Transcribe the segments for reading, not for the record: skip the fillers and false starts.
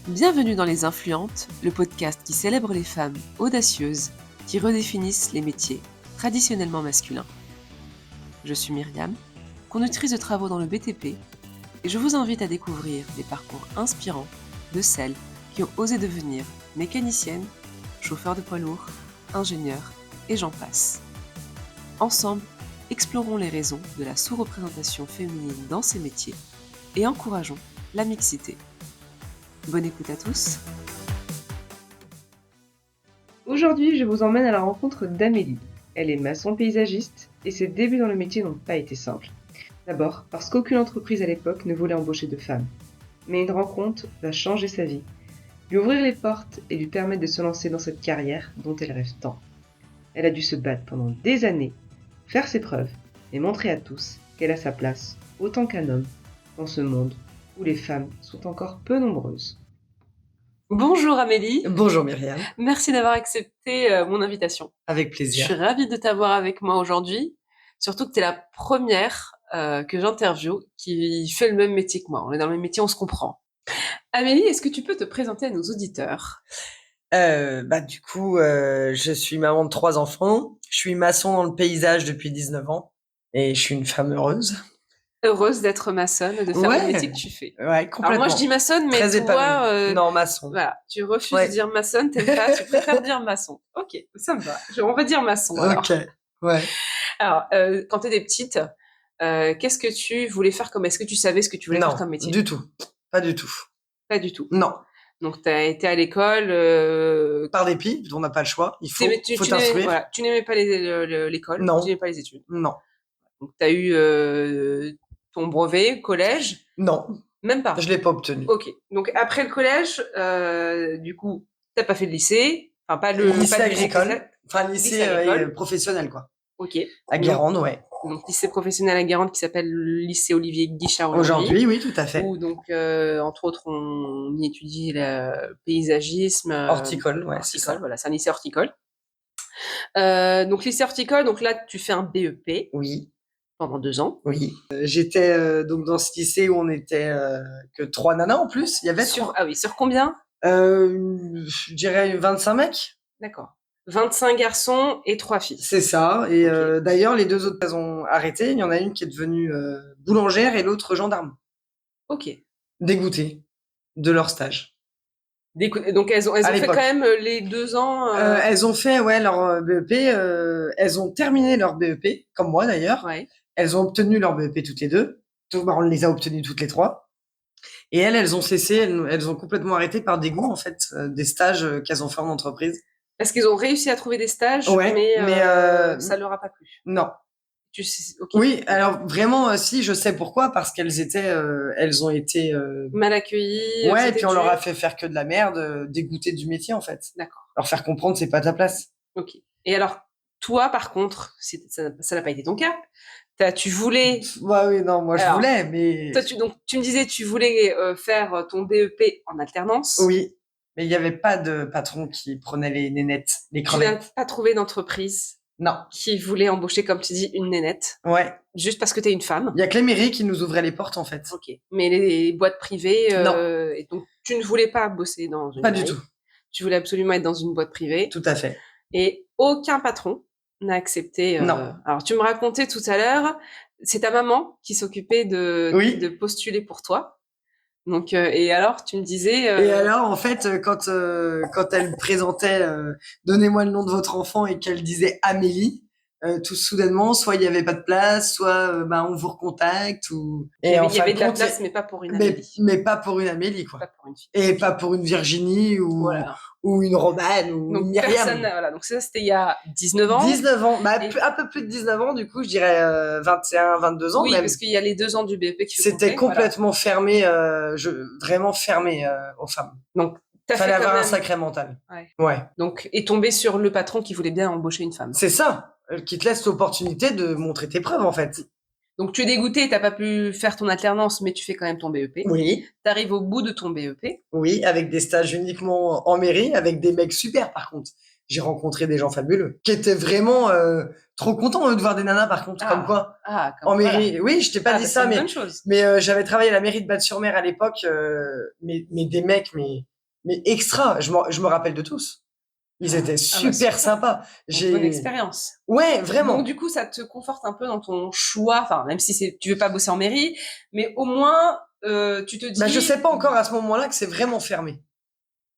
Bienvenue dans Les Influentes, le podcast qui célèbre les femmes audacieuses qui redéfinissent les métiers traditionnellement masculins. Je suis Myriam, conductrice de travaux dans le BTP, et je vous invite à découvrir les parcours inspirants de celles qui ont osé devenir mécaniciennes, chauffeurs de poids lourds, ingénieurs et j'en passe. Ensemble, explorons les raisons de la sous-représentation féminine dans ces métiers et encourageons la mixité. Bonne écoute à tous. Aujourd'hui, je vous emmène à la rencontre d'Amélie. Elle est maçon paysagiste et ses débuts dans le métier n'ont pas été simples. D'abord, parce qu'aucune entreprise à l'époque ne voulait embaucher de femmes. Mais une rencontre va changer sa vie, lui ouvrir les portes et lui permettre de se lancer dans cette carrière dont elle rêve tant. Elle a dû se battre pendant des années, faire ses preuves et montrer à tous qu'elle a sa place, autant qu'un homme, dans ce monde où les femmes sont encore peu nombreuses. Bonjour Amélie. Bonjour Myriam. Merci d'avoir accepté mon invitation. Avec plaisir. Je suis ravie de t'avoir avec moi aujourd'hui, surtout que tu es la première que j'interviewe qui fait le même métier que moi. On est dans le même métier, on se comprend. Amélie, est-ce que tu peux te présenter à nos auditeurs ? Je suis maman de 3 enfants. Je suis maçon dans le paysage depuis 19 ans. Et je suis une femme heureuse. Heureuse d'être maçonne, de faire le métier que tu fais. Ouais, complètement. Alors moi je dis maçonne, mais très toi... non, maçon. Voilà, tu refuses de dire maçonne, t'aimes pas, tu préfères dire maçon. Ok, ça me va. On va dire maçon alors. Ok, ouais. Alors, quand t'étais petite, qu'est-ce que tu voulais faire comme... Est-ce que tu savais ce que tu voulais faire comme métier ? Du tout. Pas du tout. Pas du tout. Non. Donc, tu as été à l'école... Par dépit, on n'a pas le choix. Il faut t'instruire. Voilà, tu n'aimais pas l'école ? Non. Tu n'aimais pas les études ? Non. Donc, tu as eu ton brevet, collège ? Non. Même pas ? Je l'ai pas obtenu. Ok. Donc, après le collège, du coup, t'as pas fait de lycée ? Enfin, pas le... lycée pas agricole. Enfin, lycée professionnel, quoi. Ok. À Guérande, ouais. Donc, lycée professionnel à Guérande qui s'appelle le lycée Olivier Guichard aujourd'hui. Oui, tout à fait. Où donc, entre autres, on y étudie le paysagisme. Horticole, ouais. Horticole, voilà, c'est un lycée horticole. Donc, lycée horticole, donc là, tu fais un BEP. Oui. Pendant 2 ans. Oui. J'étais donc dans ce lycée où on était que 3 nanas en plus. Il y avait sur combien ? Je dirais 25 mecs. D'accord. 25 garçons et 3 filles. C'est ça. Et d'ailleurs, les 2 autres, elles ont arrêté. Il y en a une qui est devenue boulangère et l'autre gendarme. Ok. Dégoûtées de leur stage. Donc, elles ont fait quand même les 2 ans... Elles ont fait leur BEP. Elles ont terminé leur BEP, comme moi d'ailleurs. Ouais. Elles ont obtenu leur BEP toutes les deux. On les a obtenues toutes les 3. Et elles ont cessé, elles ont complètement arrêté par dégoût, en fait, des stages qu'elles ont fait en entreprise. Est-ce qu'ils ont réussi à trouver des stages, mais ça leur a pas plu ? Non. Tu sais, okay. Oui, alors vraiment, si, je sais pourquoi, parce qu'elles ont été... mal accueillies. Ouais, et puis on leur a fait faire que de la merde, dégoûtées du métier, en fait. D'accord. Leur faire comprendre, c'est pas ta place. Ok. Et alors, toi, par contre, ça n'a pas été ton cas. Tu voulais... Ouais, oui, non, moi, je voulais, mais... Toi, tu me disais, tu voulais faire ton BEP en alternance. Oui, mais il n'y avait pas de patron qui prenait les nénettes, les crevettes. Tu n'as pas trouvé d'entreprise qui voulait embaucher, comme tu dis, une nénette. Ouais. Juste parce que t'es une femme. Il y a que les mairies qui nous ouvraient les portes, en fait. Ok. Mais les boîtes privées... non. Et donc, tu ne voulais pas bosser dans une Pas mairie. Du tout. Tu voulais absolument être dans une boîte privée. Tout à fait. Et aucun patron n'a accepté... Non. Alors, tu me racontais tout à l'heure, c'est ta maman qui s'occupait de postuler pour toi. Donc, et alors, tu me disais... Et alors, en fait, quand elle présentait « Donnez-moi le nom de votre enfant » et qu'elle disait « Amélie », tout soudainement, soit il n'y avait pas de place, soit on vous recontacte. Il y avait de la place, mais pas pour une Amélie. Mais pas pour une Amélie, quoi. Pas pour une fille. Et pas pour une Virginie ou une Romane ou donc, une Myriam. Voilà. Donc ça, c'était il y a 19 ans. 19 ans. Un peu plus de 19 ans, du coup, je dirais 21, 22 ans. Oui, même. Parce qu'il y a les 2 ans du BEP qui C'était complètement fermé, vraiment fermé aux femmes. Donc, fallait avoir un sacré mental. Ouais. Donc, et tomber sur le patron qui voulait bien embaucher une femme. C'est ça, qui te laisse l'opportunité de montrer tes preuves, en fait. Donc, tu es dégoûté, t'as pas pu faire ton alternance, mais tu fais quand même ton BEP. Oui. T'arrives au bout de ton BEP. Oui, avec des stages uniquement en mairie, avec des mecs super, par contre. J'ai rencontré des gens fabuleux, qui étaient vraiment trop contents de voir des nanas, par contre, comme quoi. En mairie. Voilà. Oui, je t'ai pas dit ça, mais j'avais travaillé à la mairie de Batte-sur-Mer à l'époque, mais des mecs, mais mais extra. Je me rappelle de tous. Ils étaient super sympas. J'ai une bonne expérience. Ouais, vraiment. Donc du coup, ça te conforte un peu dans ton choix. Enfin, même si tu veux pas bosser en mairie, mais au moins tu te dis. Je sais pas encore à ce moment-là que c'est vraiment fermé.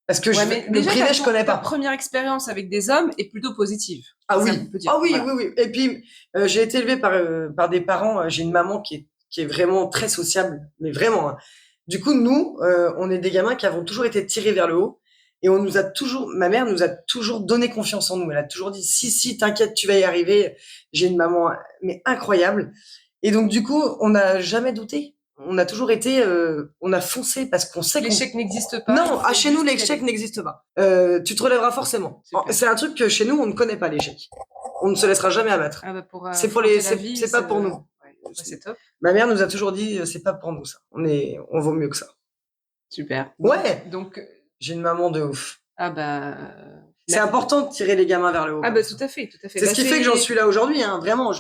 Parce que le privé, je connais pas. Ta première expérience avec des hommes est plutôt positive. Ah oui. Ah oui, voilà. Oui. Et puis j'ai été élevée par des parents. J'ai une maman qui est vraiment très sociable, mais vraiment. Hein. Du coup, nous, on est des gamins qui avons toujours été tirés vers le haut. Et ma mère nous a toujours donné confiance en nous. Elle a toujours dit, si, t'inquiète, tu vas y arriver. J'ai une maman, mais incroyable. Et donc, du coup, on n'a jamais douté. On a toujours été, on a foncé parce qu'on sait que l'échec n'existe pas. Non, chez nous, l'échec n'existe pas. Tu te relèveras forcément. C'est un truc que chez nous, on ne connaît pas l'échec. On ne se laissera jamais abattre. Ah bah c'est pas pour nous. Ouais, c'est top. Ma mère nous a toujours dit, c'est pas pour nous ça. On vaut mieux que ça. Super. Ouais. Donc j'ai une maman de ouf. Ah bah. C'est important de tirer les gamins vers le haut. Ah bah tout à fait. C'est ce qui fait que j'en suis là aujourd'hui. Hein. Vraiment,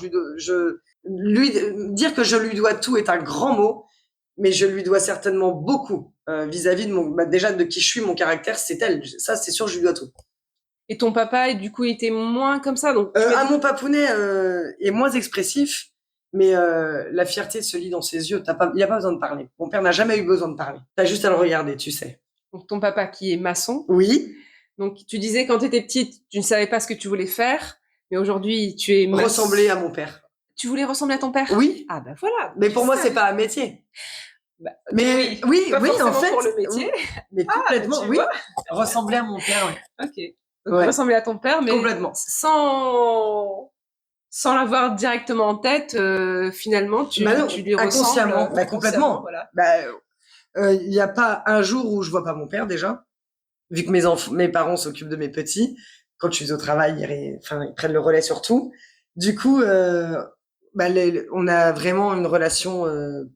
lui dire que je lui dois tout est un grand mot, mais je lui dois certainement beaucoup vis-à-vis de déjà de qui je suis, mon caractère, c'est elle. Ça, c'est sûr, je lui dois tout. Et ton papa, du coup, était moins comme ça, donc. Mon papounet est moins expressif. Mais la fierté se lit dans ses yeux. Il n'y a pas besoin de parler. Mon père n'a jamais eu besoin de parler. T'as juste à le regarder, tu sais. Donc ton papa qui est maçon. Oui. Donc tu disais quand tu étais petite, tu ne savais pas ce que tu voulais faire, mais aujourd'hui tu es maçon. Ressembler à mon père. Tu voulais ressembler à ton père ? Oui. Ah bah voilà. Mais pour moi, c'est pas un métier. Bah, mais oui, en fait. Pour le métier. Mais complètement, oui. Ressembler à mon père, oui. Ok. Donc ressembler à ton père, mais complètement. Sans l'avoir directement en tête, finalement, tu lui ressembles. Complètement. Voilà. Il n'y a pas un jour où je vois pas mon père déjà, vu que mes parents s'occupent de mes petits. Quand je suis au travail, ils prennent le relais sur tout. Du coup, on a vraiment une relation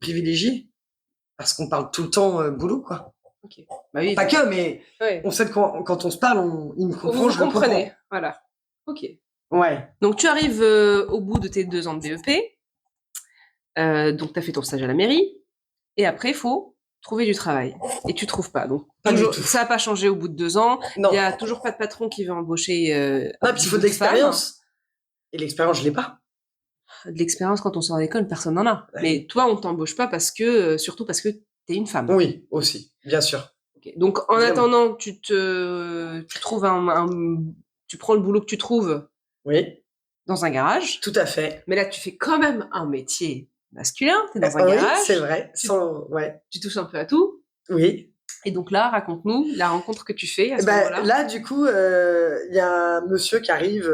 privilégiée parce qu'on parle tout le temps boulot, quoi. Okay. Bah oui, pas que, mais on sait que quand on se parle, il me comprend, je le comprends. Voilà. Ok. Ouais. Donc tu arrives au bout de tes 2 ans de BEP. Donc tu as fait ton stage à la mairie. Et après, il faut trouver du travail. Et tu trouves pas. Donc, ça n'a pas changé au bout de 2 ans. Il n'y a toujours pas de patron qui veut embaucher. Non, puis il faut de l'expérience. Et l'expérience, je l'ai pas. De l'expérience, quand on sort d'école, personne n'en a. Ouais. Mais toi, on t'embauche pas surtout parce que tu es une femme. Oui, aussi, bien sûr. Okay. Donc, en attendant, tu trouves tu prends le boulot que tu trouves. Oui. Dans un garage. Tout à fait. Mais là, tu fais quand même un métier masculin, t'es dans un garage. Oui, c'est vrai. Tu touches un peu à tout. Oui. Et donc là, raconte-nous la rencontre que tu fais à ce moment-là. Là, du coup, il y a un monsieur qui arrive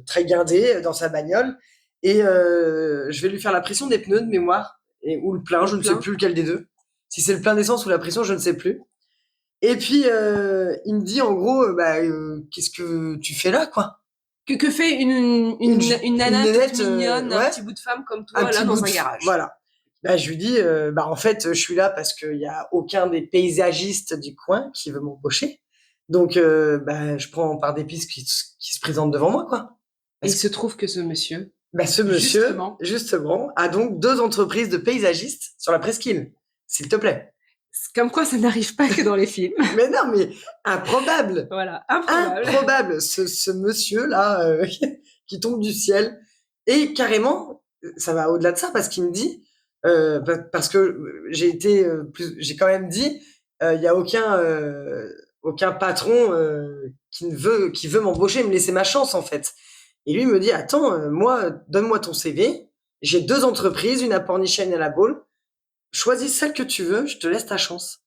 très guindé dans sa bagnole et je vais lui faire la pression des pneus de mémoire ou le plein, je ne sais plus lequel des deux. Si c'est le plein d'essence ou la pression, je ne sais plus. Et puis, il me dit en gros, qu'est-ce que tu fais là, quoi? Que fait une nana toute mignonne, un petit bout de femme comme toi, là, dans un garage. Voilà. Je lui dis, en fait, je suis là parce qu'il n'y a aucun des paysagistes du coin qui veut m'embaucher. Donc, je prends par des pistes qui se présentent devant moi, quoi. Et il se trouve que ce monsieur... ce monsieur, justement, a donc 2 entreprises de paysagistes sur la presqu'île. S'il te plaît. Comme quoi, ça n'arrive pas que dans les films. Mais non, mais improbable. Voilà, improbable. Improbable, ce monsieur-là qui tombe du ciel. Et carrément, ça va au-delà de ça parce qu'il me dit, parce que j'ai quand même dit, il y a aucun patron qui veut m'embaucher, me laisser ma chance en fait. Et lui me dit, attends, donne-moi ton CV. J'ai 2 entreprises, une à Pornichet et une à La Baule. Choisis celle que tu veux, je te laisse ta chance.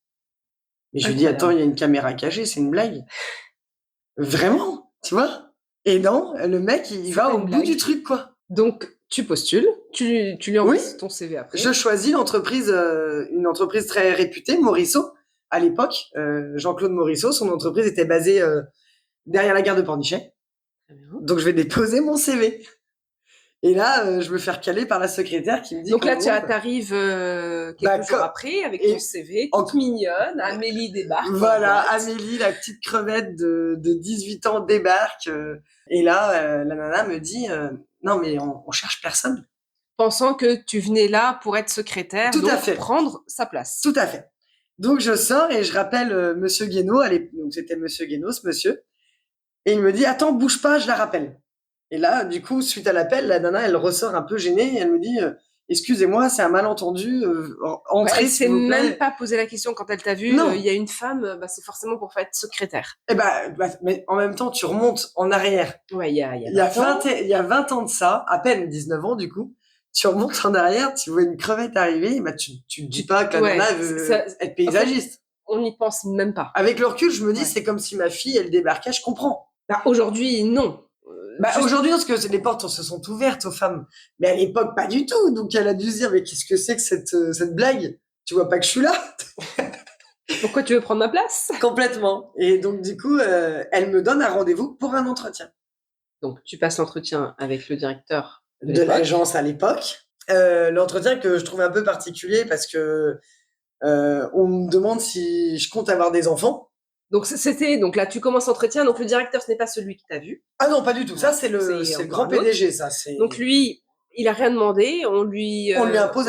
Mais je lui dis, attends, il y a une caméra cachée, c'est une blague. Vraiment, tu vois? Et non, le mec, il va au bout du truc, quoi. Donc, tu postules, tu lui envoies ton CV après. Je choisis une entreprise très réputée, Morisseau. À l'époque, Jean-Claude Morisseau, son entreprise était basée derrière la gare de Pornichet. Donc, je vais déposer mon CV. Et là, je me fais recaler par la secrétaire qui me dit... Donc là, tu arrives quelques jours après avec ton CV, toute mignonne. Amélie débarque. Voilà, Amélie, la petite crevette de 18 ans, débarque. Et là, la nana me dit, non, mais on cherche personne. Pensant que tu venais là pour être secrétaire, Tout à fait. Prendre sa place. Tout à fait. Donc, je sors et je rappelle Monsieur Guénaud. Donc, c'était Monsieur Guénaud, ce monsieur. Et il me dit, attends, bouge pas, je la rappelle. Et là, du coup, suite à l'appel, la nana, elle ressort un peu gênée. Et elle me dit, excusez-moi, c'est un malentendu. Entrez, Elle s'il s'est vous plaît. même pas posé la question quand elle t'a vu. Non. Il y a une femme, c'est forcément pour faire être secrétaire. Eh mais en même temps, tu remontes en arrière. Ouais, il y a Il y a 20 ans de ça, à peine 19 ans, du coup. Tu remontes en arrière, tu vois une crevette arriver, tu dis pas que la nana veut être paysagiste. En fait, on n'y pense même pas. Avec le recul, je me dis, c'est comme si ma fille, elle débarquait, je comprends. Aujourd'hui, non. Aujourd'hui, parce que les portes se sont ouvertes aux femmes. Mais à l'époque, pas du tout. Donc, elle a dû se dire, mais qu'est-ce que c'est que cette blague? Tu vois pas que je suis là? Pourquoi tu veux prendre ma place? Complètement. Et donc, du coup, elle me donne un rendez-vous pour un entretien. Donc, tu passes l'entretien avec le directeur de l'agence à l'époque. L'entretien que je trouvais un peu particulier parce que on me demande si je compte avoir des enfants. Donc là, tu commences l'entretien. Donc le directeur, ce n'est pas celui qui t'a vu. Ah non, pas du tout. Ça, c'est le grand PDG, ça. Donc lui, il a rien demandé. On lui impose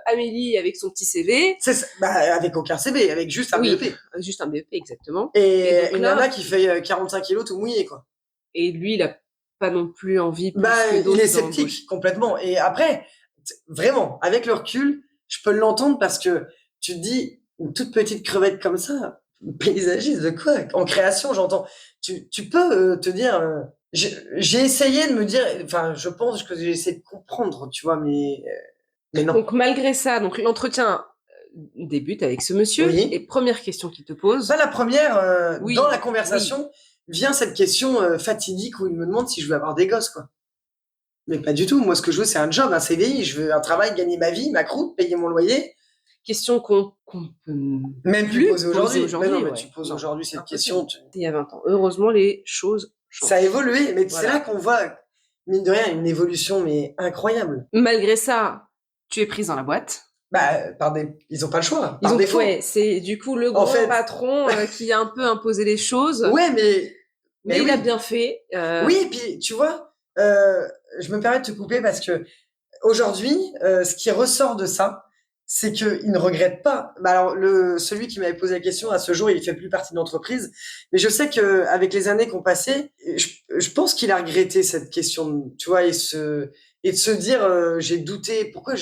Amélie avec son petit CV. Avec aucun CV, avec juste un BEP. Juste un BEP, exactement. Et une nana qui fait 45 kilos tout mouillé, quoi. Et lui, il a pas non plus envie. Il est sceptique, complètement. Et après, vraiment, avec le recul, je peux l'entendre parce que tu te dis, une toute petite crevette comme ça, paysagiste de quoi? En création, j'entends. Tu peux te dire, j'ai essayé de me dire, enfin, je pense que j'ai essayé de comprendre, tu vois, mais non. Donc malgré ça, donc l'entretien débute avec ce monsieur. Oui. Et première question qu'il te pose. La première, dans la conversation, vient cette question fatidique où il me demande si je veux avoir des gosses, quoi. Mais pas du tout. Moi, ce que je veux, c'est un job, un CDI. Je veux un travail, gagner ma vie, ma croûte, payer mon loyer. Question qu'on peut même plus poser aujourd'hui. Mais tu poses aujourd'hui cette question. Il y a 20 ans. Heureusement, les choses changent. Ça a évolué, mais c'est là qu'on voit, mine de rien, une évolution, mais incroyable. Malgré ça, tu es prise dans la boîte. Ils ont pas le choix. Par défaut. Ouais, c'est du coup le grand patron qui a un peu imposé les choses. Ouais, mais il a bien fait. Oui, et puis tu vois, je me permets de te couper parce que aujourd'hui, ce qui ressort de ça, c'est qu'il ne regrette pas. Alors, celui qui m'avait posé la question, à ce jour, il fait plus partie de l'entreprise. Mais je sais que avec les années qu'on passait, je pense qu'il a regretté cette question, tu vois, et de se dire, j'ai douté. Pourquoi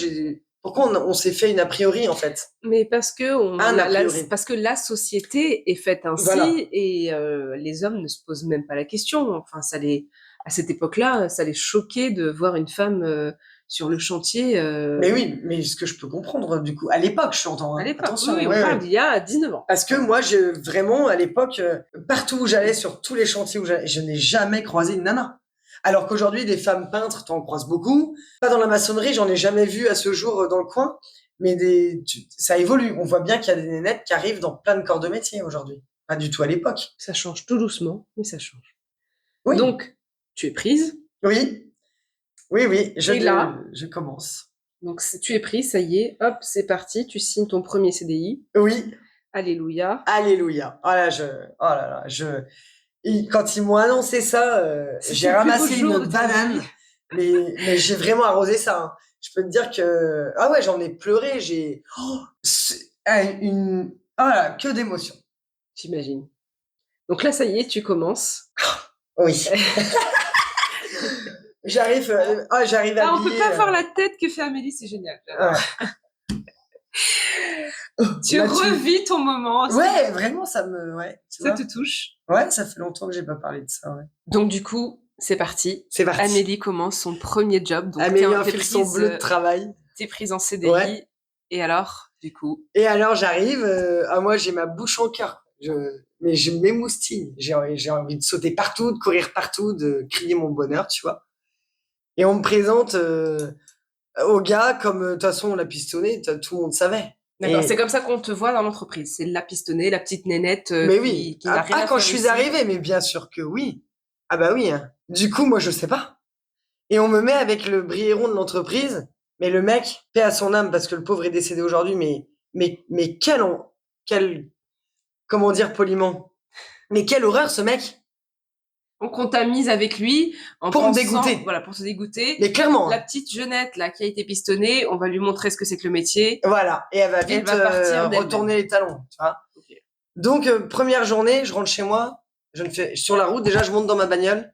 on s'est fait une a priori, en fait? Mais parce que la société est faite ainsi et les hommes ne se posent même pas la question. Enfin, à cette époque-là, ça les choquait de voir une femme sur le chantier. Mais oui, mais ce que je peux comprendre, du coup, à l'époque, je t'entends. À l'époque, attention, on parle d'il y a 19 ans. Parce que moi, vraiment, à l'époque, partout où j'allais, sur tous les chantiers où j'allais, je n'ai jamais croisé une nana. Alors qu'aujourd'hui, des femmes peintres, t'en croises beaucoup. Pas dans la maçonnerie, j'en ai jamais vu à ce jour dans le coin. Mais ça évolue. On voit bien qu'il y a des nénettes qui arrivent dans plein de corps de métier aujourd'hui. Pas du tout à l'époque. Ça change tout doucement, mais ça change. Oui. Donc, tu es prise. Oui. Oui, je commence. Donc, tu es prise, ça y est, hop, c'est parti, tu signes ton premier CDI. Oui. Alléluia. Alléluia. Quand ils m'ont annoncé ça, j'ai ramassé une banane, mais j'ai vraiment arrosé ça. Hein. Je peux te dire que j'en ai pleuré. Que d'émotions. J'imagine. Donc là, ça y est, tu commences. Oui. J'arrive à on peut pas voir la tête que fait Amélie, c'est génial. Tu revis ton moment. Ouais, vraiment, ça te touche. Ouais, ça fait longtemps que j'ai pas parlé de ça. Ouais. Donc du coup, c'est parti. Amélie commence son premier job. Donc Amélie enfile son bleu de travail. T'es prise en CDI. Ouais. Et alors, du coup? Et alors, j'arrive. Moi, j'ai ma bouche en cœur. Mais je m'émoustille. J'ai envie de sauter partout, de courir partout, de crier mon bonheur, tu vois. Et on me présente au gars comme, de toute façon, on l'a pistonné, tout le monde savait. D'accord, c'est comme ça qu'on te voit dans l'entreprise. C'est la pistonnée, la petite nénette qui n'a rien à faire. Quand je suis arrivée, mais bien sûr que oui. Ah bah oui. Hein. Du coup, moi, je sais pas. Et on me met avec le briéron de l'entreprise. Mais le mec, paix à son âme, parce que le pauvre est décédé aujourd'hui, mais quel, comment dire poliment, mais quelle horreur ce mec. qu'on t'a mise avec lui en Pour me pensant, dégoûter. voilà, pour te dégoûter. Mais clairement. La petite jeunette là qui a été pistonnée, on va lui montrer ce que c'est que le métier. Voilà. Et elle va vite partir d'elle-même. retourner les talons. Tu vois. Okay. Donc, première journée, je rentre chez moi. Sur la route, déjà, je monte dans ma bagnole.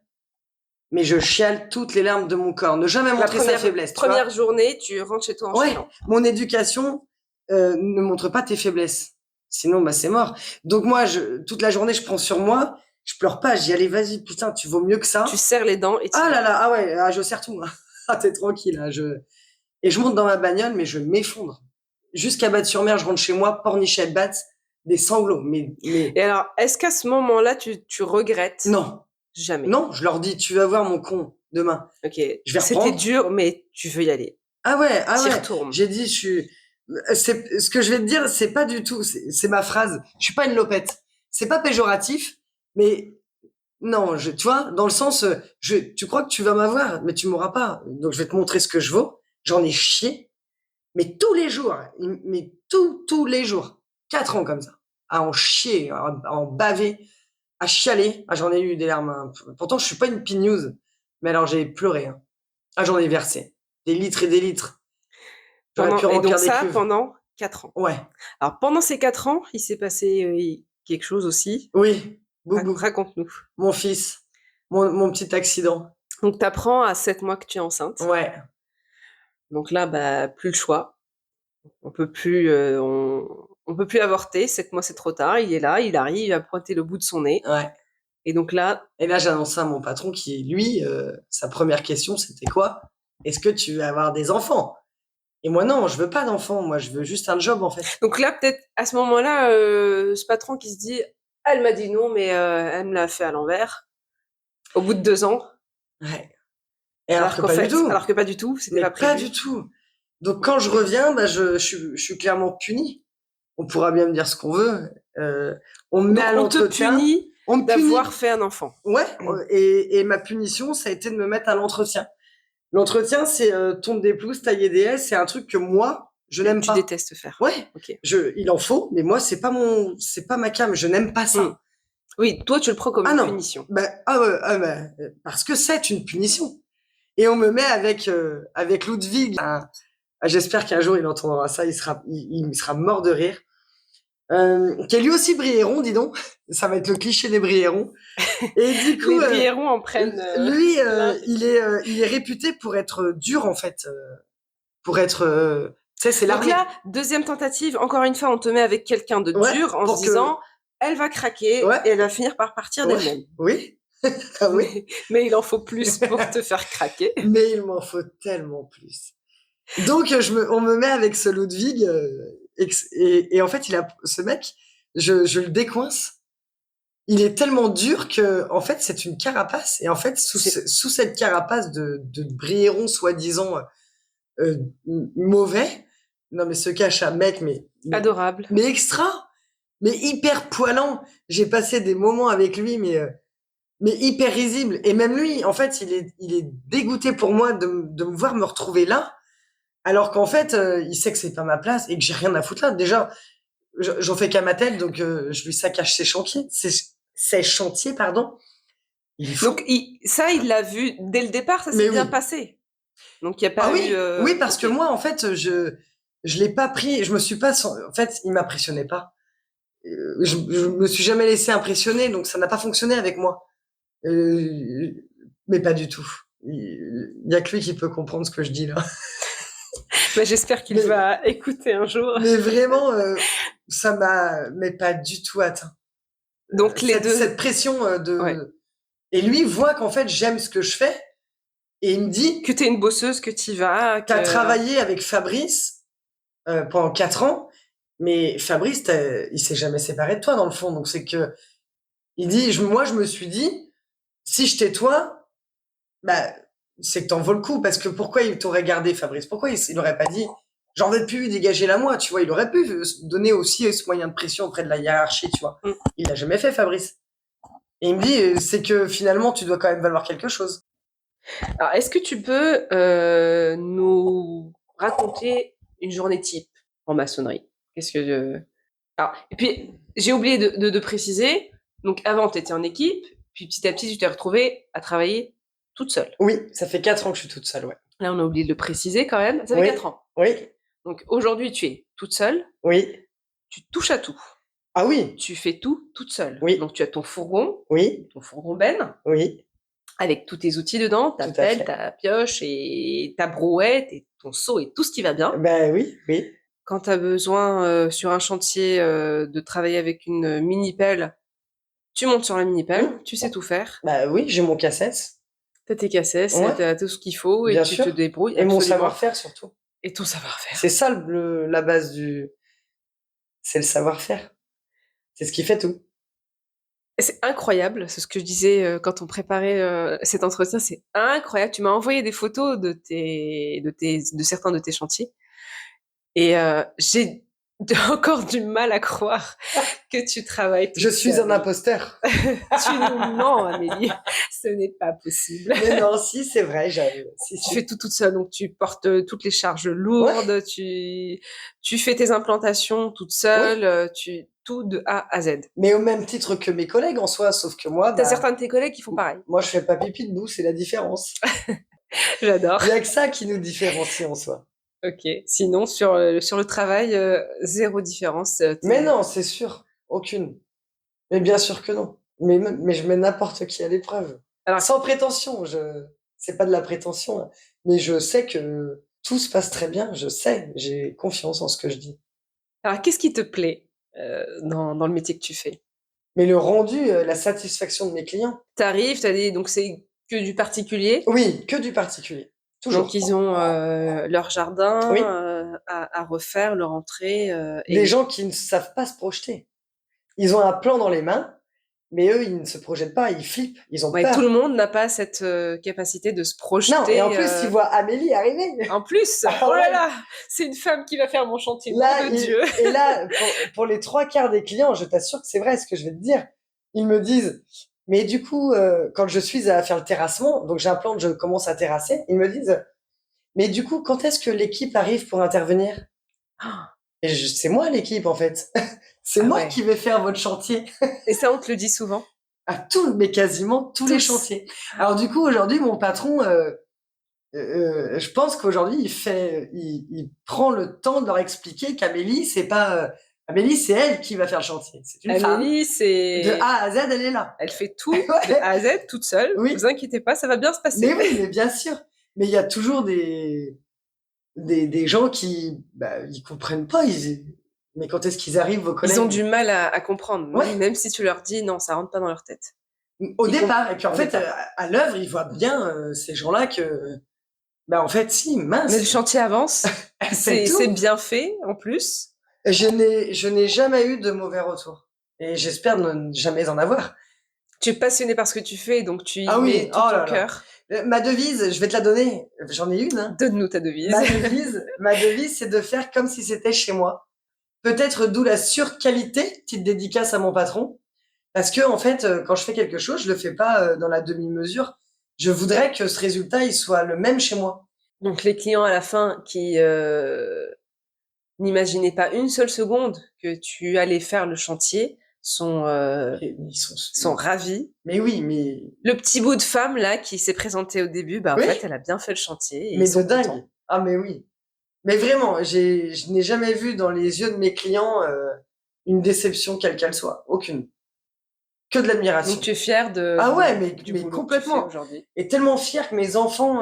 Mais je chiale toutes les larmes de mon corps. Ne jamais montrer sa faiblesse. Première journée, tu rentres chez toi en chialant. Mon éducation ne montre pas tes faiblesses. Sinon, bah, c'est mort. Donc moi, toute la journée, je prends sur moi. Je pleure pas. Je dis, allez, vas-y, putain, tu vaux mieux que ça. Tu serres les dents et tu Ah là là, ah ouais, je serre tout. Ah, t'es tranquille. Et je monte dans ma bagnole, mais je m'effondre. Jusqu'à Batte-sur-Mer, je rentre chez moi, pornichet Batte, des sanglots. Et alors, est-ce qu'à ce moment-là, tu regrettes? Non. Jamais. Non, je leur dis, tu vas voir mon con demain. Ok. Je vais reprendre. C'était dur, mais tu veux y aller. Ah ouais, T'y retournes. J'ai dit, ce que je vais te dire, c'est pas du tout, c'est ma phrase. Je suis pas une lopette. C'est pas péjoratif, mais non, tu vois, dans le sens, tu crois que tu vas m'avoir, mais tu m'auras pas. Donc je vais te montrer ce que je vaux. J'en ai chié, mais tous les jours, mais tous les jours, 4 ans comme ça, à en chier, à en baver, à chialer. Ah, j'en ai eu des larmes. Hein. Pourtant, je suis pas une pignouse, mais alors j'ai pleuré. Hein. Ah, j'en ai versé des litres et des litres. Et donc ça, pendant 4 ans. Ouais. Alors, pendant ces 4 ans, il s'est passé quelque chose aussi. Oui. Raconte-nous. Mon fils. Mon petit accident. Donc, t'apprends à 7 mois que tu es enceinte. Ouais. Donc là, bah, plus le choix. On peut plus, on peut plus avorter. 7 mois, c'est trop tard. Il est là, il arrive à pointer le bout de son nez. Ouais. Et donc là... Et là, j'annonce à mon patron qui, lui, sa première question, c'était quoi? Est-ce que tu veux avoir des enfants? Et moi, non, je veux pas d'enfants. Moi, je veux juste un job, en fait. Donc là, peut-être, à ce moment-là, ce patron qui se dit, elle m'a dit non, mais elle me l'a fait à l'envers. Au bout de 2 ans. Ouais. Et alors que pas du tout. C'était pas prévu. Pas du tout. Donc, quand je reviens, bah, je suis clairement puni. On pourra bien me dire ce qu'on veut. On me met à l'entretien. On me punit d'avoir fait un enfant. Ouais. Et ma punition, ça a été de me mettre à l'entretien. L'entretien, c'est tonte des pelouses, tailler des haies. C'est un truc que moi, je n'aime pas. Tu détestes faire. Ouais. Okay. Il en faut, mais moi, c'est pas ma came. Je n'aime pas ça. Oui, toi, tu le prends comme une punition. Parce que c'est une punition. Et on me met avec Ludwig. J'espère qu'un jour il entendra ça. Il sera mort de rire. Qui est lui aussi briéron, dis donc. Ça va être le cliché des briérons. Et du coup, les briérons en prennent. Lui, il est réputé pour être dur en fait, pour être. Tu sais, c'est l'armée. Donc là, deuxième tentative. Encore une fois, on te met avec quelqu'un de dur en se disant, elle va craquer et elle va finir par partir d'elle-même. Oui. Ah oui. Mais il en faut plus pour te faire craquer. Mais il m'en faut tellement plus. Donc on me met avec ce Ludwig et en fait ce mec, je le décoince. Il est tellement dur que en fait c'est une carapace et en fait sous cette carapace de briéron soi-disant mauvais, non mais se cache un mec mais adorable, mais extra, mais hyper poilant. J'ai passé des moments avec lui mais hyper risible. Et même lui, en fait, il est dégoûté pour moi de me voir me retrouver là, alors qu'en fait, il sait que c'est pas ma place et que j'ai rien à foutre là. Déjà, j'en fais qu'à ma tête, donc je lui saccage ses chantiers, pardon. Donc il l'a vu dès le départ, ça s'est bien passé. Donc il y a pas eu. Oui, parce que moi, en fait, je l'ai pas pris. Je me suis pas. En fait, il m'impressionnait pas. Je me suis jamais laissé impressionner, donc ça n'a pas fonctionné avec moi. Mais pas du tout. Il y a que lui qui peut comprendre ce que je dis là. Bah, j'espère qu'il va écouter un jour. Mais vraiment, ça m'a mais pas du tout atteint. Donc cette pression de. Ouais. Et lui voit qu'en fait j'aime ce que je fais et il me dit que t'es une bosseuse, que t'y vas. T'as travaillé avec Fabrice pendant 4 ans, mais Fabrice il s'est jamais séparé de toi dans le fond. Donc c'est que il dit moi je me suis dit si je toi, bah, c'est que t'en vaux le coup, parce que pourquoi il t'aurait gardé, Fabrice? Pourquoi il aurait pas dit, j'en veux plus, dégagez-la moi, tu vois? Il aurait pu donner aussi ce moyen de pression auprès de la hiérarchie, tu vois? Il l'a jamais fait, Fabrice. Et il me dit, c'est que finalement, tu dois quand même valoir quelque chose. Alors, est-ce que tu peux nous raconter une journée type en maçonnerie? Qu'est-ce que... Alors, et puis, j'ai oublié de préciser, donc avant, tu étais en équipe, Puis petit à petit, tu t'es retrouvée à travailler toute seule. Oui, ça fait 4 ans que je suis toute seule, ouais. Là, on a oublié de le préciser quand même. Ça fait Oui, 4 ans. oui, Donc aujourd'hui, tu es toute seule, oui. tu touches à tout. Ah oui, Tu fais tout toute seule. Oui. Donc tu as ton fourgon oui, ben, oui, avec tous tes outils dedans, ta tout à pelle, fait. ta pioche et ta brouette et ton seau et tout ce qui va bien. Ben oui, oui. Quand tu as besoin sur un chantier de travailler avec une mini-pelle, tu montes sur la mini-pelle, tu sais tout faire. Bah oui, j'ai mon cassette. Tu as tes cassettes, Ouais, tu as tout ce qu'il faut et bien tu te sûr. débrouilles Et mon absolument. savoir-faire surtout. Et ton savoir-faire. C'est ça la base c'est le savoir-faire. C'est ce qui fait tout. Et c'est incroyable, c'est ce que je disais quand on préparait cet entretien, c'est incroyable. Tu m'as envoyé des photos de certains de tes chantiers. Et j'ai encore du mal à croire que tu travailles toute Je suis seule. un imposteur. Tu nous mens, Amélie. Ce n'est pas possible. Mais non, si, c'est vrai, j'avoue. Si, Tu fais tout toute seule, donc tu portes toutes les charges lourdes, tu fais tes implantations toute seule, tout de A à Z. Mais au même titre que mes collègues en soi, sauf que moi, T'as certains de tes collègues qui font pareil. moi, je fais pas pipi debout, c'est la différence. J'adore. Il y a que ça qui nous différencie en soi. Ok. Sinon, sur le travail, zéro différence. Mais non, c'est sûr, aucune. Mais bien sûr que non. Mais je mets n'importe qui à l'épreuve. Alors- Sans prétention, c'est pas de la prétention, hein. Mais je sais que tout se passe très bien, je sais, j'ai confiance en ce que je dis. Alors, qu'est-ce qui te plaît dans le métier que tu fais? Mais le rendu, la satisfaction de mes clients, T'arrives, donc c'est que du particulier. oui, que du particulier. Toujours. Donc ils ont leur jardin Oui. à refaire, leur entrée. Des gens qui ne savent pas se projeter. Ils ont un plan dans les mains, mais eux, ils ne se projettent pas, ils flippent, ils ont Ouais, peur. tout le monde n'a pas cette capacité de se projeter. Non, et en plus, ils voient Amélie arriver. En plus, Ah oh là ouais. là, c'est une femme qui va faire mon chantier, Là, nom de Dieu. Et là, pour les 3/4 des clients, je t'assure que c'est vrai ce que je vais te dire. Ils me disent, mais du coup, quand je suis à faire le terrassement, donc j'implante, je commence à terrasser, ils me disent, mais du coup, quand est-ce que l'équipe arrive pour intervenir? Et c'est moi l'équipe en fait. C'est moi ouais. qui vais faire votre chantier. Et ça, on te le dit souvent. Mais quasiment tous les chantiers. Alors du coup, aujourd'hui, mon patron, je pense qu'aujourd'hui, il prend le temps de leur expliquer qu'Amélie, c'est pas Amélie, c'est elle qui va faire le chantier. C'est une Amélie, femme. c'est De A à Z, elle est là. elle fait tout de A à Z toute seule. Oui. Vous inquiétez pas, ça va bien se passer. Mais oui, mais bien sûr. Mais il y a toujours des gens qui ils comprennent pas. Mais quand est-ce qu'ils arrivent, vos collègues? Ils ont du mal à comprendre, Ouais. même si tu leur dis non, ça rentre pas dans leur tête. Au départ. Et puis en fait, à l'œuvre, ils voient bien ces gens-là que en fait, si, mince. Mais le chantier avance. C'est bien fait en plus. Je n'ai jamais eu de mauvais retour. Et j'espère ne jamais en avoir. Tu es passionné par ce que tu fais, donc tu y Ah oui, mets tout ton cœur. Ma devise, je vais te la donner. J'en ai une. Hein. Donne-nous ta devise. Ma devise, c'est de faire comme si c'était chez moi. Peut-être d'où la surqualité, petite dédicace à mon patron. Parce que, en fait, quand je fais quelque chose, je le fais pas dans la demi-mesure. Je voudrais que ce résultat, il soit le même chez moi. Donc, les clients à la fin qui n'imaginaient pas une seule seconde que tu allais faire le chantier sont ravis. Mais oui, mais... Le petit bout de femme, là, qui s'est présenté au début, en fait, elle a bien fait le chantier. Et mais ils sont de dingue. contents. Ah, mais oui. Mais vraiment, je n'ai jamais vu dans les yeux de mes clients une déception quelle qu'elle soit. Aucune. Que de l'admiration. Donc tu es fière de ah ouais, du boulot complètement. que tu fais aujourd'hui. Et tellement fière que mes enfants,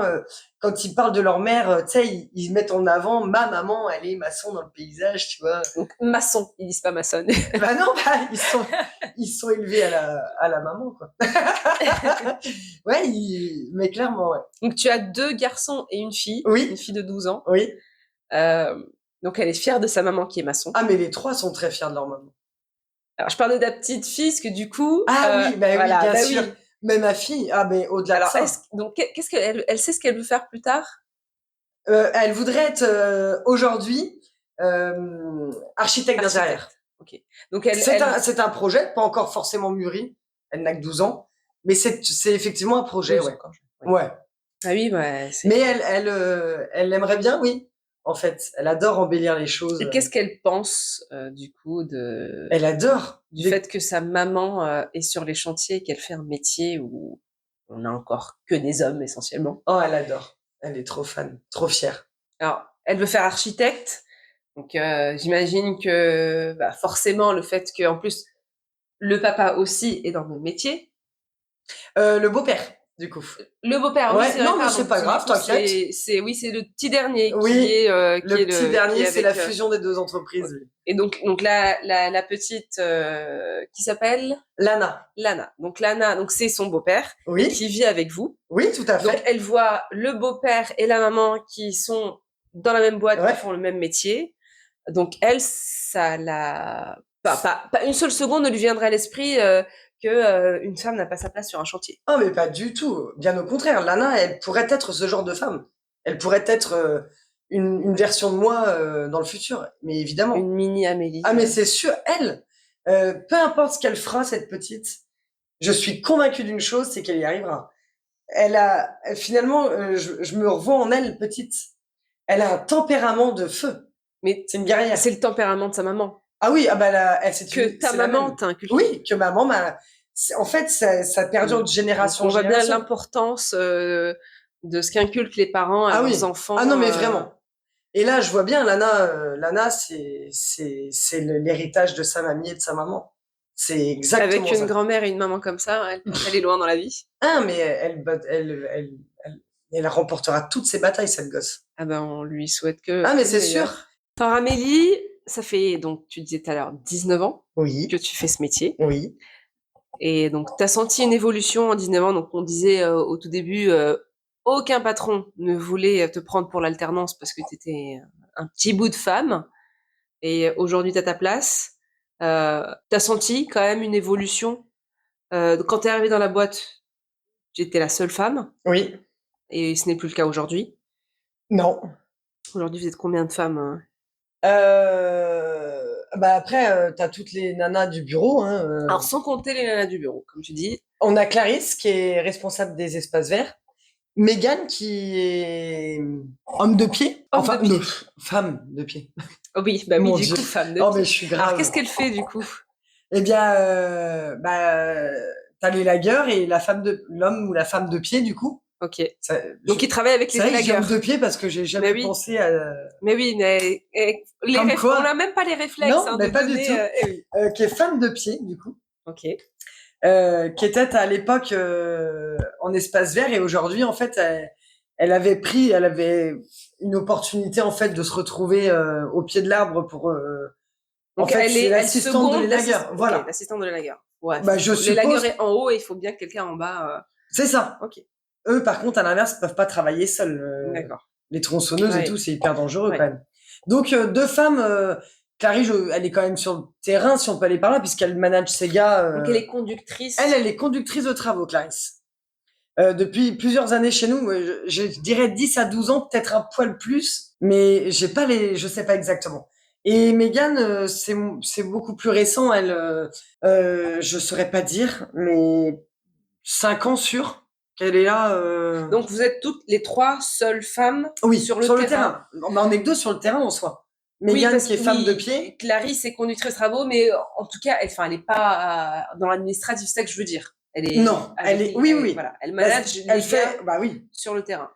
quand ils parlent de leur mère, tu sais, ils mettent en avant ma maman, elle est maçon dans le paysage, tu vois. Donc maçon, ils disent pas maçonne. Bah non, ils sont élevés à la maman, quoi. Ouais, mais clairement, ouais. Donc tu as 2 garçons et une fille. Oui. Une fille de 12 ans. Oui. Donc elle est fière de sa maman qui est maçon. Ah, mais les 3 sont très fiers de leur maman. Alors je parlais de la petite fille, parce que du coup... Ah oui, voilà, oui, bien sûr. Oui. Mais ma fille, mais au-delà de ça... Donc qu'est-ce qu'elle elle sait ce qu'elle veut faire plus tard? Elle voudrait être aujourd'hui architecte d'intérieur. Ok. Donc c'est un projet, pas encore forcément mûri. Elle n'a que 12 ans, mais c'est effectivement un projet, ouais. Ouais. Ah oui, Mais elle aimerait bien, oui. en fait. Elle adore embellir les choses. Et qu'est-ce qu'elle pense, du coup, Elle adore. du fait que sa maman est sur les chantiers et qu'elle fait un métier où on n'a encore que des hommes essentiellement. Oh, elle adore. Elle est trop fan, trop fière. Alors, elle veut faire architecte, donc j'imagine que bah, forcément le fait que en plus le papa aussi est dans le même métier. Le beau-père, du coup. Le beau-père, oui, Ouais, c'est vrai, non, mais pardon, c'est pas parce que grave, du coup, t'inquiète. c'est le petit dernier Oui, qui est le petit dernier, qui est c'est la avec, fusion des deux entreprises. oui. et donc la petite qui s'appelle Lana. Lana. Donc Lana, donc c'est son beau-père et Oui, qui vit avec vous. oui, tout à Donc fait. elle voit le beau-père et la maman qui sont dans la même boîte, Ouais. qui font le même métier. Donc elle, ça la pas une seule seconde ne lui viendrait à l'esprit que une femme n'a pas sa place sur un chantier. Oh, mais pas du tout. Bien au contraire, Lana, elle pourrait être ce genre de femme. Elle pourrait être une version de moi dans le futur, mais évidemment. Une mini Amélie. Ah, mais c'est sûr, elle, peu importe ce qu'elle fera, cette petite, je suis convaincu d'une chose, c'est qu'elle y arrivera. Finalement, je me revois en elle, petite. Elle a un tempérament de feu. Mais C'est une guerrière. c'est le tempérament de sa maman. Ah oui, ah bah c'est Que ta c'est la maman même. t'a inculqué. Oui, que maman m'a. En fait, ça perdure de génération en On voit bien génération. l'importance de ce qu'inculquent les parents à Ah leurs oui. enfants. Ah non, mais vraiment. Et là, je vois bien, Lana, c'est l'héritage de sa mamie et de sa maman. C'est exactement Avec une ça. grand-mère et une maman comme ça, elle est loin dans la vie. Ah, mais elle remportera toutes ses batailles, cette gosse. Ah ben, on lui souhaite que Ah, mais le c'est meilleur. sûr. Alors Amélie, ça fait, donc tu disais tout à l'heure, 19 ans Oui, que tu fais ce métier. oui. Et donc, tu as senti une évolution en 19 ans. Donc, on disait au tout début, aucun patron ne voulait te prendre pour l'alternance parce que tu étais un petit bout de femme. Et aujourd'hui, tu as ta place. Tu as senti quand même une évolution. Quand tu es arrivée dans la boîte, j'étais la seule femme. Oui. Et ce n'est plus le cas aujourd'hui. Non. Aujourd'hui, vous êtes combien de femmes hein Bah après, t'as toutes les nanas du bureau. Hein, Alors, sans compter les nanas du bureau, comme tu dis. On a Clarisse qui est responsable des espaces verts. Mégane qui est homme de pied. Homme Enfin, de pied. non, femme de pied. Oh oui, bah oui, Mon du Dieu. coup, femme de Oh, pied. mais je suis grave. Alors, qu'est-ce qu'elle fait du coup Eh bien, t'as les lagueurs et l'homme ou la femme de pied, du coup. Ok. Donc, il travaille avec les C'est vrai que j'ai homme élagueurs. de pied parce que j'ai jamais oui. pensé à. Mais oui, mais Comme quoi on n'a même pas les réflexes Non, hein, mais de pas donner. du tout. Oui. Qui est femme de pied, du coup. Ok. Qui était à l'époque en espace vert et aujourd'hui, en fait, elle avait une opportunité en fait de se retrouver au pied de l'arbre pour. Donc en fait, c'est elle l'assistante de seconde l'élagueur. Voilà. Okay, l'assistante de l'élagueur. Ouais. Bah, je L'élagueur suppose. est en haut et il faut bien que quelqu'un en bas. C'est ça. Ok. Eux, par contre, à l'inverse, peuvent pas travailler seuls. D'accord. Les tronçonneuses Ouais. et tout, c'est hyper dangereux Ouais. quand même. Donc, deux femmes. Clarisse, elle est quand même sur le terrain, si on peut aller par là, puisqu'elle manage ses gars. Donc elle est conductrice. Elle est conductrice de travaux, Clarisse. Depuis plusieurs années chez nous, je dirais 10 à 12 ans, peut-être un poil plus, mais je sais pas exactement. Et Mégane, c'est beaucoup plus récent, elle, je saurais pas dire, mais 5 ans sûr qu'elle est là. Donc vous êtes toutes les trois seules femmes Oui, sur le terrain. Mais on est que deux sur le terrain en soi. Mégane qui est femme de pied. Clarisse est conductrice de travaux, mais en tout cas, elle est pas dans l'administratif, c'est ça que je veux dire. Non, oui. Voilà, elle manage elle les fait, gars bah oui. sur le terrain.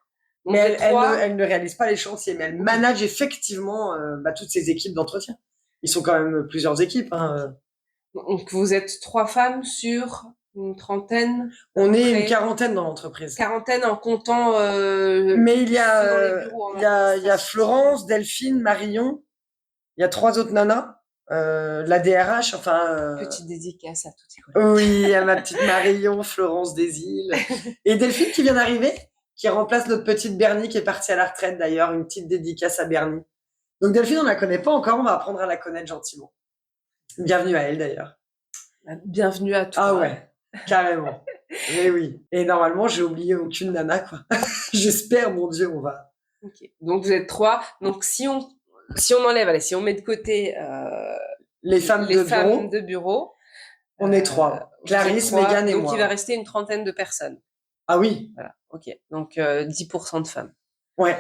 Donc Mais elle ne réalise pas les chantiers, mais elle manage effectivement toutes ces équipes d'entretien. Ils sont quand même plusieurs équipes. Hein. Donc vous êtes 3 femmes sur une trentaine. On est une quarantaine dans l'entreprise. Quarantaine en comptant. Mais il y a, dans les bureaux, il y a Florence, Delphine, Marion. Il y a 3 autres nanas. La DRH, enfin. Petite dédicace à toutes ces collègues. Oui, à ma petite Marion, Florence des Îles. Et Delphine qui vient d'arriver, qui remplace notre petite Bernie qui est partie à la retraite d'ailleurs. Une petite dédicace à Bernie. Donc Delphine, on la connaît pas encore, on va apprendre à la connaître gentiment. Bienvenue à elle d'ailleurs. Bienvenue à toi. Ah ouais, carrément. Mais oui. Et normalement, j'ai oublié aucune nana, quoi. J'espère, mon Dieu, on va. Ok. Donc vous êtes 3. Donc si on enlève, allez, si on met de côté les femmes de bureau, on est 3. Clarisse, Mégane et moi. Donc il va rester une trentaine de personnes. Ah oui. Voilà. Ok. Donc 10% de femmes. Ouais.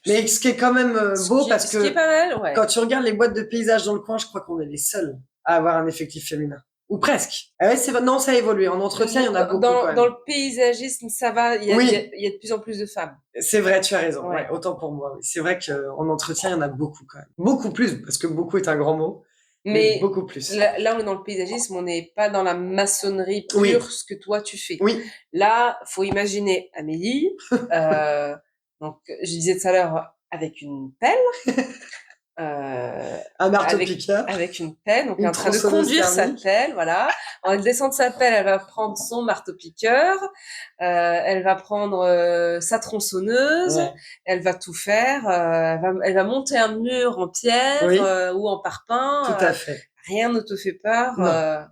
Mais ce qui est quand même beau, parce Ce qui est que pas mal, ouais. quand tu regardes les boîtes de paysages dans le coin, je crois qu'on est les seuls à avoir un effectif féminin. Ou presque. Ah ouais, non, ça a évolué. En entretien, il y en a beaucoup quand Dans même. le paysagisme, ça va, il y Oui. a de plus en plus de femmes. C'est vrai, tu as raison. Ouais. Ouais, autant pour moi. Oui. C'est vrai qu'en entretien, il y en a beaucoup quand même. Beaucoup plus, parce que beaucoup est un grand mot. Mais beaucoup plus. Là, on est dans le paysagisme, on n'est pas dans la maçonnerie pure, Oui. ce que toi tu fais. Oui. Là, faut imaginer Amélie, donc je disais tout à l'heure, avec une pelle, Un marteau-piqueur. avec une pelle, donc elle est Une en train de tronçonneuse conduire sa thermique. pelle, voilà. Elle descend de sa pelle, elle va prendre son marteau-piqueur, elle va prendre sa tronçonneuse, Ouais. elle va tout faire, elle va monter un mur en pierre Oui. ou en parpaing. Tout à fait. Rien ne te fait peur, Non.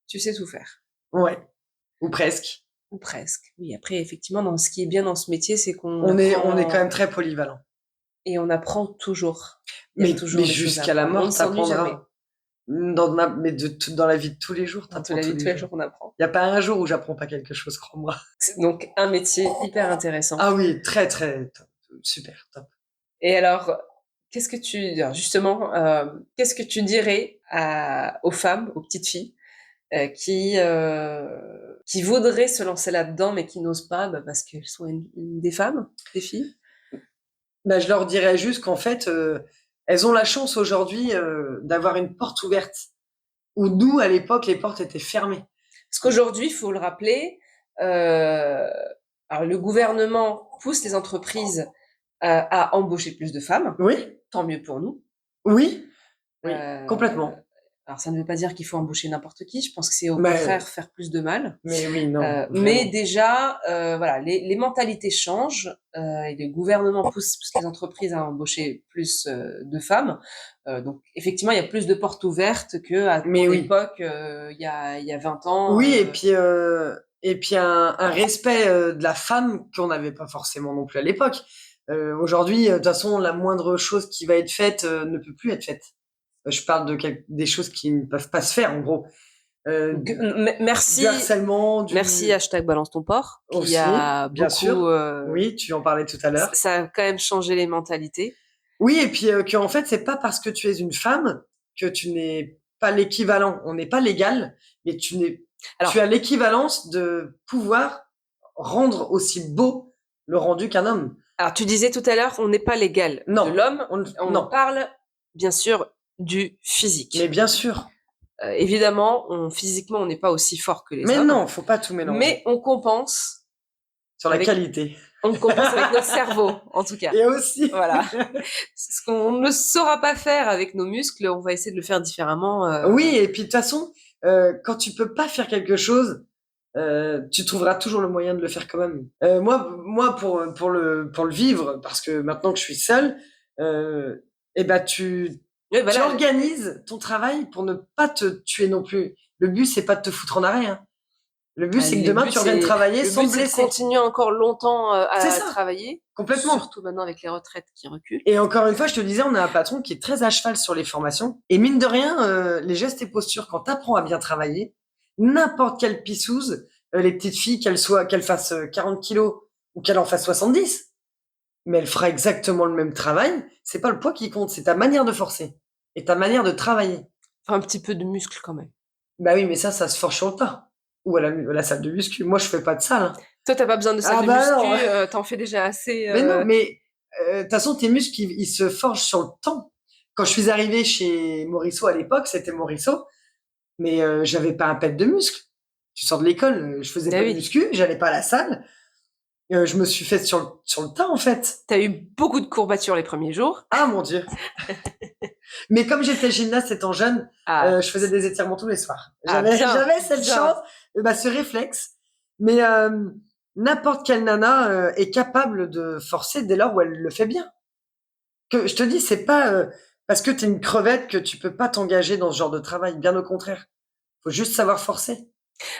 tu sais tout faire. Ouais. Ou presque. Ou presque. Oui, après, effectivement, dans ce qui est bien dans ce métier, c'est qu'on On est apprend quand même très polyvalent. et on apprend toujours. Il y a toujours Mais des choses à jusqu'à la apprendre. On mort, ne s'ennuie jamais. t'apprendras. Mais dans la vie de tous les jours, Dans t'apprends la vie tous de tous les les jours, jours. on apprend. Il n'y a pas un jour où j'apprends pas quelque chose, crois-moi. C'est donc un métier hyper intéressant. Ah oui, très, très top. Super, top. Et alors, justement, qu'est-ce que tu dirais aux femmes, aux petites filles, qui voudraient se lancer là-dedans, mais qui n'osent pas, parce qu'elles sont des femmes, des filles? Bah, je leur dirais juste qu'en fait, elles ont la chance aujourd'hui d'avoir une porte ouverte. Où nous, à l'époque, les portes étaient fermées. Parce qu'aujourd'hui, il faut le rappeler, alors le gouvernement pousse les entreprises à embaucher plus de femmes. Oui. Tant mieux pour nous. Oui. Oui, complètement. Alors ça ne veut pas dire qu'il faut embaucher n'importe qui. Je pense que c'est au contraire faire plus de mal. Mais oui, non. Mais déjà, voilà, les mentalités changent et le gouvernement pousse les entreprises à embaucher plus de femmes. Donc effectivement, il y a plus de portes ouvertes que à mon époque, il y a 20 ans. Oui, et puis un respect de la femme qu'on n'avait pas forcément non plus à l'époque. Aujourd'hui, de toute façon, la moindre chose qui va être faite ne peut plus être faite. Je parle des choses qui ne peuvent pas se faire, en gros. Merci. Du harcèlement, Merci hashtag balance ton porc. Aussi, qui a bien beaucoup, sûr. Oui, tu en parlais tout à l'heure. Ça a quand même changé les mentalités. Oui, et puis qu'en fait, c'est pas parce que tu es une femme que tu n'es pas l'équivalent. On n'est pas légal, mais tu as l'équivalence de pouvoir rendre aussi beau le rendu qu'un homme. Alors, tu disais tout à l'heure, on n'est pas l'égal de l'homme. On parle, bien sûr, du physique. Mais bien sûr. Évidemment, physiquement, on n'est pas aussi fort que les hommes. Mais non, faut pas tout mélanger. Mais on compense. Sur la qualité. On compense avec notre cerveau, en tout cas. Et aussi. Voilà. Ce qu'on ne saura pas faire avec nos muscles, on va essayer de le faire différemment. Oui, et puis de toute façon, quand tu peux pas faire quelque chose, tu trouveras toujours le moyen de le faire quand même. Moi, pour le vivre, parce que maintenant que je suis seule, tu organises ton travail pour ne pas te tuer non plus. Le but, c'est pas de te foutre en arrêt. Hein. Le but, c'est que demain, tu reviennes travailler sans te blesser. Continuer encore longtemps à travailler. Complètement. Surtout maintenant avec les retraites qui reculent. Et encore une fois, je te disais, on a un patron qui est très à cheval sur les formations. Et mine de rien, les gestes et postures, quand tu apprends à bien travailler, n'importe quelle pissouse, les petites filles, qu'elles fassent 40 kilos ou qu'elles en fassent 70, mais elle fera exactement le même travail. C'est pas le poids qui compte, c'est ta manière de forcer et ta manière de travailler. Enfin, un petit peu de muscle quand même. Bah oui, mais ça se forge sur le tas. Ou à la salle de muscu. Moi, je fais pas de salle. Hein. Toi, t'as pas besoin de salle de muscu, t'en fais déjà assez. Mais non, mais de toute façon, tes muscles, ils se forgent sur le temps. Quand je suis arrivé chez Morisseau à l'époque, c'était Morisseau, mais j'avais pas un pet de muscle. Tu sors de l'école, je faisais pas de muscu, j'allais pas à la salle. Je me suis fait sur le tas, en fait. T'as eu beaucoup de courbatures les premiers jours. Ah, mon Dieu. Mais comme j'étais gymnaste étant jeune, je faisais des étirements tous les soirs. J'avais cette chance, ce réflexe. Mais n'importe quelle nana est capable de forcer dès lors où elle le fait bien. Que je te dis, c'est pas parce que t'es une crevette que tu peux pas t'engager dans ce genre de travail. Bien au contraire. Faut juste savoir forcer.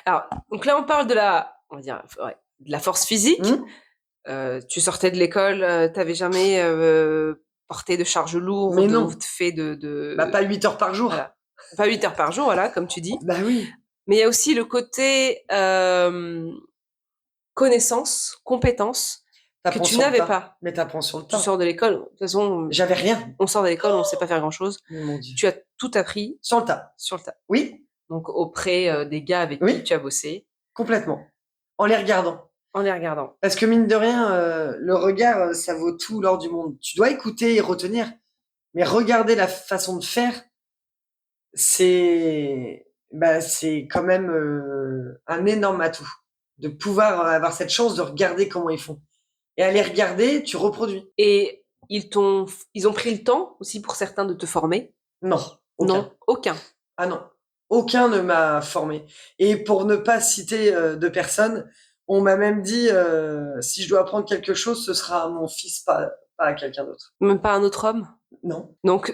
Alors, donc là, on parle de la force physique. Tu sortais de l'école, t'avais jamais porté de charge lourde. Mais non. Fait de... pas 8 heures par jour. Voilà. Pas 8 heures par jour, voilà, comme tu dis. Bah oui. Mais il y a aussi le côté connaissance, compétence. T'apprends que tu sur le n'avais tas. pas. Mais t'apprends sur le Tu tas. sors de l'école, de toute façon, J'avais rien. on sort de l'école, on ne sait pas faire grand-chose. Mais mon Dieu. Tu as tout appris Sur le tas. sur le tas. Oui, Donc auprès des gars avec Oui. qui tu as bossé, complètement. En les regardant. en les regardant. Parce que mine de rien, le regard, ça vaut tout l'or du monde. Tu dois écouter et retenir. Mais regarder la façon de faire, c'est quand même un énorme atout. De pouvoir avoir cette chance de regarder comment ils font. Et à les regarder, tu reproduis. Et ils ont pris le temps aussi pour certains de te former? Non, aucun. Non, aucun. Ah non, aucun ne m'a formé. Et pour ne pas citer de personne, on m'a même dit si je dois apprendre quelque chose, ce sera à mon fils, pas à quelqu'un d'autre. Même pas un autre homme? Non, Donc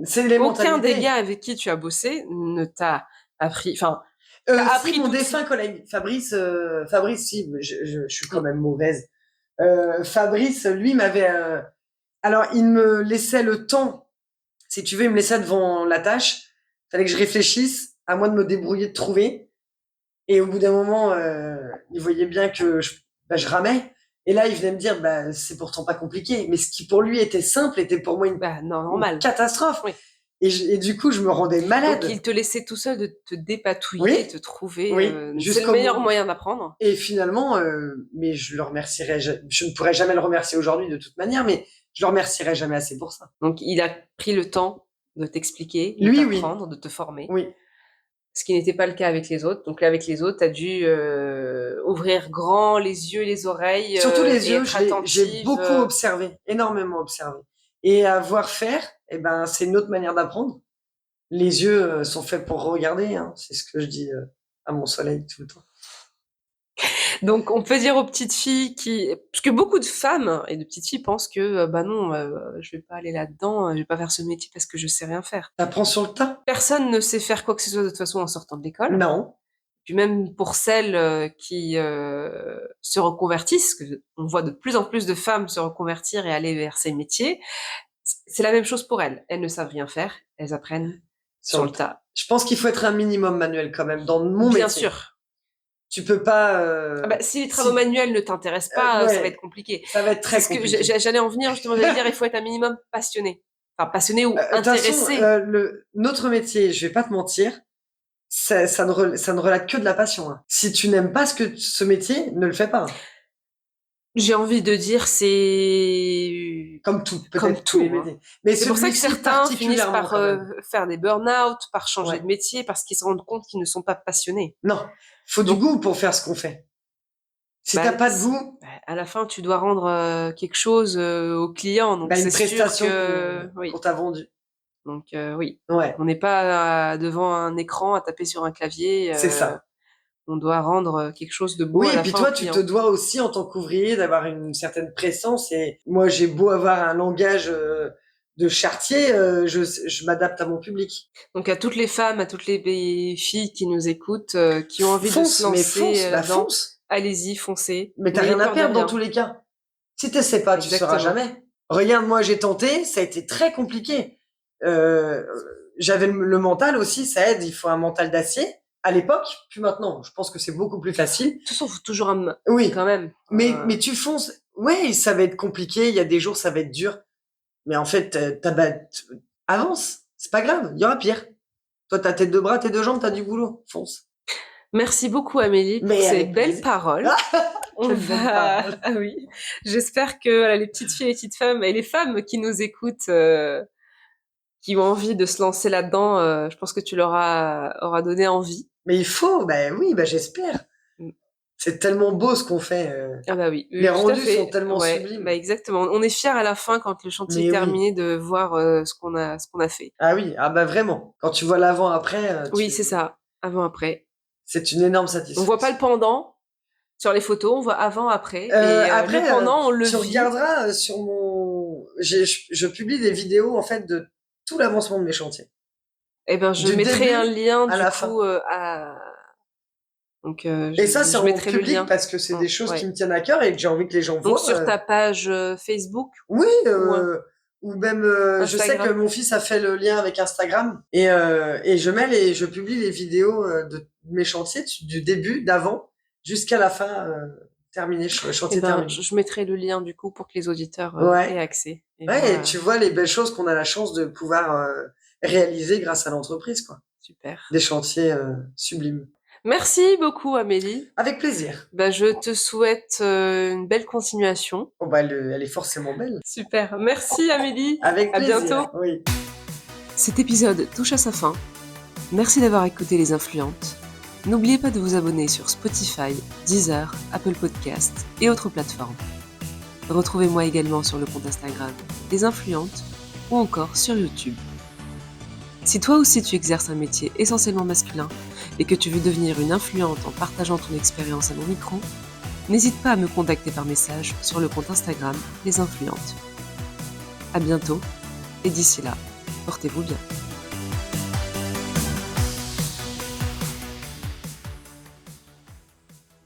c'est les aucun des mentalités. gars avec qui tu as bossé ne t'a appris, enfin, t'as Si, appris mon tout de défunt suite. collègue, Fabrice, si, je suis quand même mauvaise. Fabrice, lui, m'avait... alors, il me laissait le temps, si tu veux, il me laissait devant la tâche. Fallait que je réfléchisse, à moi de me débrouiller, de trouver. Et au bout d'un moment, il voyait bien que je ramais. Et là, il venait me dire, c'est pourtant pas compliqué. Mais ce qui pour lui était simple était pour moi une Non, normal. catastrophe. Oui. Et du coup, je me rendais malade. Donc il te laissait tout seul de te dépatouiller, Oui. te trouver. Oui, C'est jusqu'au le meilleur moment- moyen d'apprendre. Et finalement, mais je le remercierai, je ne pourrais jamais le remercier aujourd'hui de toute manière, mais je le remercierai jamais assez pour ça. Donc il a pris le temps de t'expliquer, de Lui, oui. t'apprendre, de te former. Oui, Ce qui n'était pas le cas avec les autres. Donc là, avec les autres, tu as dû ouvrir grand les yeux et les oreilles surtout les et yeux, être j'ai attentive. beaucoup observé, énormément observé. Et à voir faire, c'est une autre manière d'apprendre. Les yeux sont faits pour regarder, hein. C'est ce que je dis à mon soleil tout le temps. Donc on peut dire aux petites filles parce que beaucoup de femmes et de petites filles pensent que non, je vais pas aller là-dedans, je vais pas faire ce métier parce que je sais rien faire. T'apprends sur le tas? Personne ne sait faire quoi que ce soit de toute façon en sortant de l'école. Non. Puis même pour celles qui se reconvertissent, on voit de plus en plus de femmes se reconvertir et aller vers ces métiers, c'est la même chose pour elles. Elles ne savent rien faire, elles apprennent sur le tas. Je pense qu'il faut être un minimum manuel quand même dans mon métier. Bien sûr. Tu peux pas. Si les travaux manuels ne t'intéressent pas, ouais. ça va être compliqué. Ça va être très C'est compliqué. ce que j'allais en venir justement, j'allais dire il faut être un minimum passionné. Enfin passionné ou De toute intéressé. façon, notre métier, je vais pas te mentir, ça ne relate que de la passion. Hein. Si tu n'aimes pas ce métier, ne le fais pas. J'ai envie de dire c'est comme tout, peut-être comme tous les tout, hein. métiers. Mais C'est pour ça que celui-ci certains finissent particulièrement, par quand même. faire des burn-out, par changer Ouais. de métier, parce qu'ils se rendent compte qu'ils ne sont pas passionnés. Non, faut du goût pour faire ce qu'on fait. Si t'as pas de goût, à la fin, tu dois rendre quelque chose au client, donc une c'est sûr prestation que oui. qu'on t'a vendue. Donc oui, Ouais, on n'est pas devant un écran à taper sur un clavier. c'est ça. On doit rendre quelque chose de beau Oui, à et la puis fin toi, au tu client. te dois aussi, en tant qu'ouvrier, d'avoir une certaine présence. Et moi, j'ai beau avoir un langage de charretier, je m'adapte à mon public. Donc à toutes les femmes, à toutes les filles qui nous écoutent, qui ont envie Fonce, de se mais lancer fonce, dedans, fonce. allez-y, foncez. Mais t'as N'ayez rien à peur de perdre dans rien. tous les cas. Si t'essaies pas, tu sauras Exactement. jamais. Regarde, moi, j'ai tenté, ça a été très compliqué. J'avais le mental aussi, ça aide, il faut un mental d'acier. À l'époque, puis maintenant, je pense que c'est beaucoup plus facile. De toute façon, faut toujours Oui, quand même. mais tu fonces. Ouais, ça va être compliqué, il y a des jours, ça va être dur. Mais en fait, avance, c'est pas grave, il y aura pire. Toi, t'as tes deux bras, tes deux jambes, t'as du boulot, fonce. Merci beaucoup Amélie pour ces belles paroles. On va... Ah oui. J'espère que les petites filles et les petites femmes et les femmes qui nous écoutent, qui ont envie de se lancer là-dedans, je pense que tu leur auras donné envie. Mais il faut, oui, j'espère. C'est tellement beau ce qu'on fait. Ah bah oui. Les rendus sont tellement sublimes. Bah exactement. On est fiers à la fin quand le chantier est terminé de voir ce qu'on a fait. Ah oui, vraiment. Quand tu vois l'avant après. Oui, c'est ça. Avant après. C'est une énorme satisfaction. On voit pas le pendant sur les photos, on voit avant après. Après, le pendant, on le vit. Tu regarderas sur mon. Je publie des vidéos en fait de tout l'avancement de mes chantiers. Eh ben, je mettrai un lien du coup à. Donc, et ça, c'est en public parce que c'est des choses qui me tiennent à cœur et que j'ai envie que les gens voient. Donc sur ta page Facebook. Oui, ou même, je sais que mon fils a fait le lien avec Instagram et je publie les vidéos de mes chantiers du début, d'avant jusqu'à la fin. terminé, chantier Eh ben, terminé. je mettrai le lien du coup pour que les auditeurs Ouais. aient accès. Et Ouais, et moi, tu vois les belles choses qu'on a la chance de pouvoir réaliser grâce à l'entreprise, quoi. super. Des chantiers sublimes. Merci beaucoup Amélie. Avec plaisir. Bah, je te souhaite une belle continuation. Oh, bah, elle est forcément belle. Super. Merci Amélie. Avec À plaisir, bientôt. oui. Cet épisode touche à sa fin. Merci d'avoir écouté Les Influentes. N'oubliez pas de vous abonner sur Spotify, Deezer, Apple Podcasts et autres plateformes. Retrouvez-moi également sur le compte Instagram Les Influentes ou encore sur YouTube. Si toi aussi tu exerces un métier essentiellement masculin et que tu veux devenir une influente en partageant ton expérience à mon micro, n'hésite pas à me contacter par message sur le compte Instagram Les Influentes. À bientôt et d'ici là, portez-vous bien.